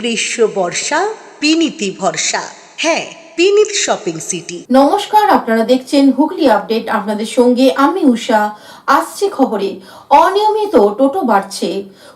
গ্রীষ্ম বর্ষা বিনীতি ভরসা। হ্যাঁ, বিনীত শপিং সিটি। নমস্কার, আপনারা দেখছেন হুগলি আপডেট। আপনাদের সঙ্গে আমি উষা। আসছে খবরে, অনিয়মিত টোটো বাড়ছে।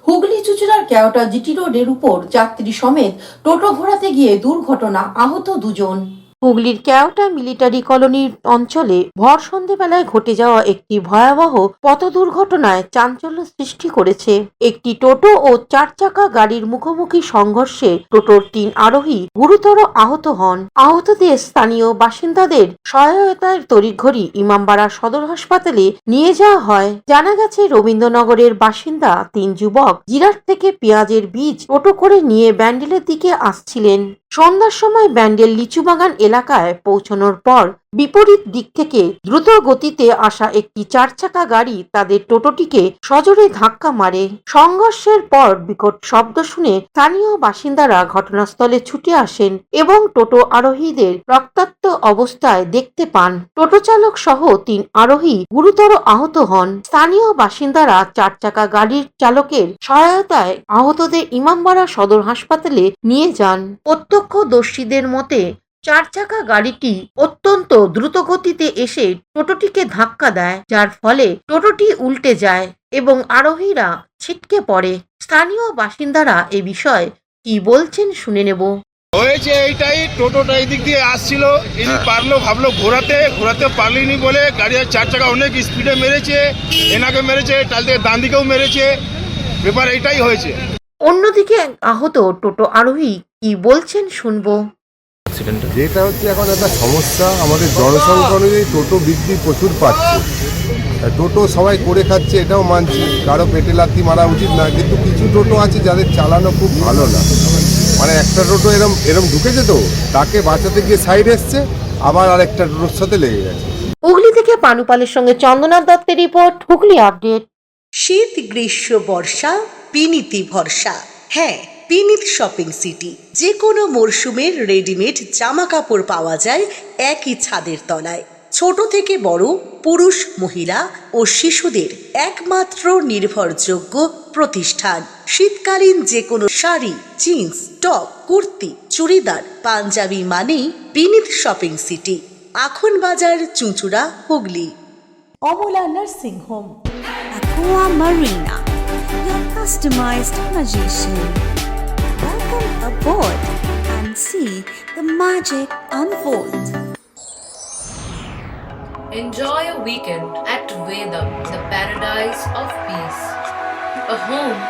হুগলি চুচুড়ার কেওটা জিটি রোডের উপর যাত্রী সমেত টোটো ঘোরাতে গিয়ে দুর্ঘটনা, আহত দুজন। হুগলির কেওটা মিলিটারি কলোনির অঞ্চলে ভর সন্ধেবেলায় ঘটে যাওয়া একটি ভয়াবহ পথ দুর্ঘটনায় চাঞ্চল্য সৃষ্টি করেছে। একটি টোটো ও 4 চাকা গাড়ির মুখোমুখি সংঘর্ষে টোটোর 3 আরোহী গুরুতর আহত হন। আহতদের স্থানীয় বাসিন্দাদের সহায়তায় তড়িঘড়ি ইমামবাড়া সদর হাসপাতালে নিয়ে যাওয়া হয়। জানা গেছে, রবীন্দ্রনগরের বাসিন্দা 3 যুবক জিরাট থেকে পেঁয়াজের বীজ টোটো করে নিয়ে ব্যান্ডেলের দিকে আসছিলেন। সন্ধ্যার সময় ব্যান্ডেল লিচুবাগান এলাকায় পৌঁছানোর পর বিপরীত দিক থেকে দ্রুত গতিতে আসা একটি 4 চাকা গাড়ি তাদের টোটোটিকে সজোরে ধাক্কা মারে। সংঘর্ষের পর বিকট শব্দ শুনে স্থানীয় বাসিন্দারা ঘটনাস্থলে ছুটে আসেন এবং টোটো আরোহীদের রক্তাক্ত অবস্থায় দেখতে পান। টোটো চালক সহ 3 আরোহী গুরুতর আহত হন। স্থানীয় বাসিন্দারা 4 চাকা গাড়ির চালকের সহায়তায় আহতদের ইমামবাড়া সদর হাসপাতালে নিয়ে যান। প্রত্যক্ষদর্শীদের মতে 4 চাকা গাড়িটি অত্যন্ত দ্রুত গতিতে এসে টোটোটিকে ধাক্কা দেয়, যার ফলে টোটোটি উল্টে যায় এবং আরোহীরা ছিটকে পড়ে। স্থানীয় বাসিন্দারা এ বিষয়ে কি বলছেন শুনে নেব। হয়েছে এইটাই, টোটোটা এই দিক দিয়ে আসছিল, এই পারলো ভাবলো ঘোরাতে পারলিনি বলে গাড়ির 4 চাকা অনেক স্পিডে মেরেছে, এনাকে মেরেছে, টাল থেকে ডান দিকেও মেরেছে। ব্যাপার এইটাই হয়েছে। অন্যদিকে আহত টোটো আরোহী কি বলছেন শুনবো। যেটা হচ্ছে এখন একটা সমস্যা, আমাদের জনসংখ্যা অনুযায়ী টোটো বৃদ্ধি প্রচুর পাচ্ছে। টোটো সবাই করে খাচ্ছে, এটাও মানছি, কারো পেটে লাথি মারা উচিত না, কিন্তু কিছু টোটো আছে যাদের চালানো খুব ভালো না। মানে একটা টোটো এরম ঢুকেছে, তো তাকে বাঁচাতে গিয়ে সাইড এসছে, আবার আরেকটা টোটোর সাথে লেগে গেছে। হুগলি থেকে পানুপালের সঙ্গে চন্দনা দত্তের রিপোর্ট, হুগলি আপডেট। শীত গ্রীষ্ম বর্ষা বিনীতি ভরসা। হ্যাঁ, বিনীত শপিং সিটি। যে কোনো মরশুমের রেডিমেড জামা কাপড় পাওয়া যায় একই ছাদের তলায়। ছোট থেকে বড়, পুরুষ, মহিলা ও শিশুদের একমাত্র নির্ভরযোগ্য প্রতিষ্ঠান। শীতকালীন যে কোনো শাড়ি, জিন্স, টপ, কুর্তি, চুড়িদার, পাঞ্জাবি মানেই বিনীত শপিং সিটি। আখন বাজার, চুঁচুড়া, Hooghly. Amala nursing home, Aqua Marina, your customized magician. Welcome aboard and see the magic unfold. Enjoy a weekend at Vedam, the paradise of peace. A home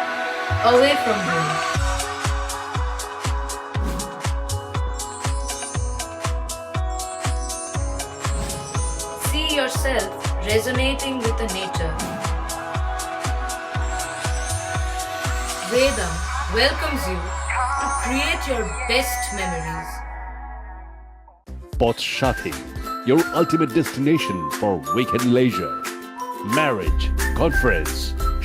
away from home. See yourself resonating with the nature. Vedam welcomes you to create your best memories. Port Shati, your ultimate destination for weekend leisure. Marriage, conference,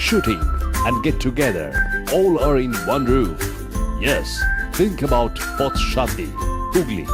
shooting and get together all are in one roof. Yes, think about Port Shati, Hugli.